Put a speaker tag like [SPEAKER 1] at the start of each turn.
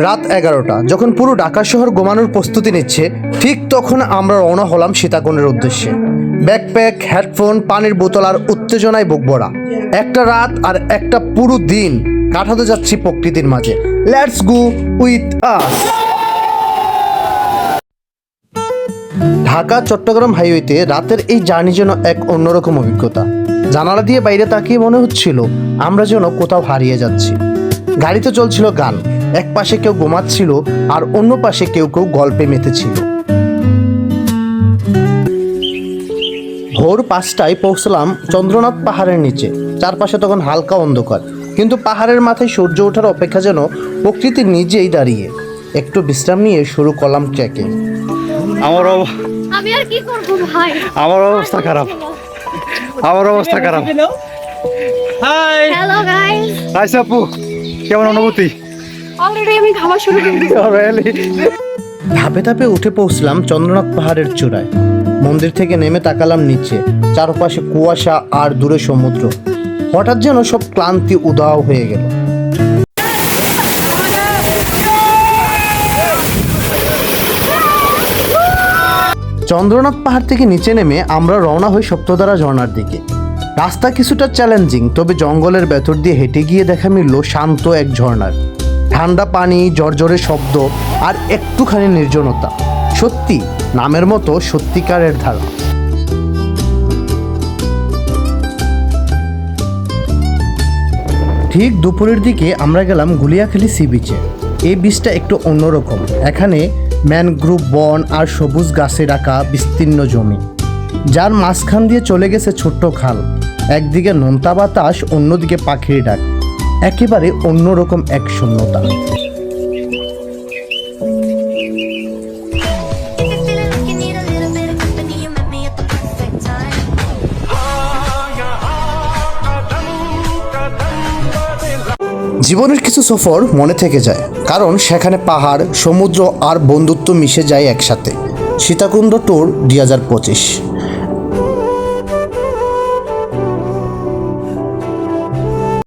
[SPEAKER 1] রাত 11টা, যখন পুরো ঢাকা শহর ঘুমানোর প্রস্তুতি নিচ্ছে, ঠিক তখন আমরা রওনা হলাম সীতাকুণ্ডের উদ্দেশ্যে। ব্যাকপ্যাক, হেডফোন, পানির বোতল আর উত্তেজনায় বুক ভরা। একটা রাত আর একটা পুরো দিন কাটাতে যাচ্ছি প্রকৃতির মাঝে। Let's go with us. Dhaka Chittagong হাইওয়েতে রাতের এই জার্নি যেন এক অন্যরকম অভিজ্ঞতা। জানালা দিয়ে বাইরে তাকিয়ে মনে হচ্ছিল আমরা যেন কোথাও হারিয়ে যাচ্ছি। গাড়িতে চলছিল গান, এক পাশে কেউ ঘুমাচ্ছিল আর অন্য পাশে কেউ কেউ গল্পে মেতেছিল। ভোর 5টায় পৌঁছলাম চন্দ্রনাথ পাহাড়ের নিচে। চারপাশে তখন হালকা অন্ধকার, কিন্তু পাহাড়ের মাথায় সূর্য ওঠার অপেক্ষা যেন প্রকৃতি নিজেই দাঁড়িয়ে। একটু বিশ্রাম নিয়ে শুরু করলাম ট্রেকিং।
[SPEAKER 2] আমি আর কি করব ভাই,
[SPEAKER 3] আমার অবস্থা খারাপ। Hi
[SPEAKER 2] hello guys.
[SPEAKER 3] হাই সাপু, কেমন অনুভূতি?
[SPEAKER 2] অলরেডি আমি খাওয়া শুরু করে দিয়েছি।
[SPEAKER 1] ধাপে ধাপে উঠে পৌঁছলাম চন্দ্রনাথ পাহাড়ের চূড়ায়। মন্দির থেকে নেমে তাকালাম নিচে, চারপাশে কুয়াশা আর দূরে সমুদ্র। হঠাৎ যেন সব ক্লান্তি উধাও হয়ে গেল। চন্দ্রনাথ পাহাড় থেকে নিচে নেমে আমরা রওনা হই সপ্তধারা ঝর্ণার দিকে। রাস্তা কিছুটা চ্যালেঞ্জিং, তবে জঙ্গলের ভেতর দিয়ে হেঁটে গিয়ে দেখা মিলল শান্ত এক ঝর্ণার। ঠান্ডা পানি, ঝরঝরে শব্দ আর একটুখানি নির্জনতা। সত্যি নামের মতো সত্যিকারের ধারা। ঠিক দুপুরের দিকে আমরা গেলাম গুলিয়াখালী সি বিচে। এই বিচটা একটু অন্যরকম। এখানে ম্যানগ্রোভ বন আর সবুজ গাছে ঢাকা বিস্তীর্ণ জমি, যার মাঝখান দিয়ে চলে গেছে ছোট্ট খাল। একদিকে নোনতা বাতাস, অন্যদিকে পাখির ডাক। একেবারে অন্যরকম এক শূন্যতা। জীবনের কিছু সফর মনে থেকে যায়, কারণ সেখানে পাহাড়, সমুদ্র আর বন্ধুত্ব মিশে যায় একসাথে। সীতাকুণ্ড ট্যুর 2025।